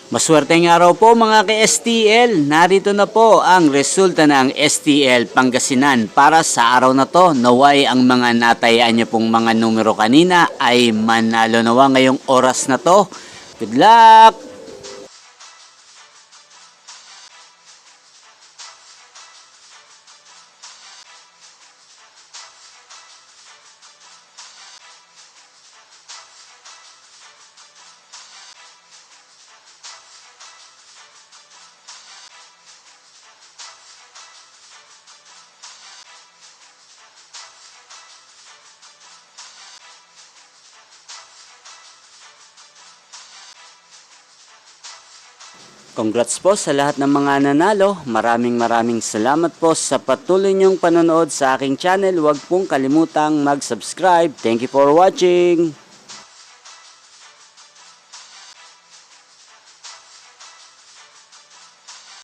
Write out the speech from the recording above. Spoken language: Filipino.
Maswerteng araw po mga ka-STL. Narito na po ang resulta ng STL Pangasinan para sa araw na to. Naway ang mga natayaan niyo pong mga numero kanina ay manalo nawa ngayong oras na to. Good luck! Congrats po sa lahat ng mga nanalo. Maraming salamat po sa patuloy niyong panonood sa aking channel. Huwag pong kalimutang mag-subscribe. Thank you for watching.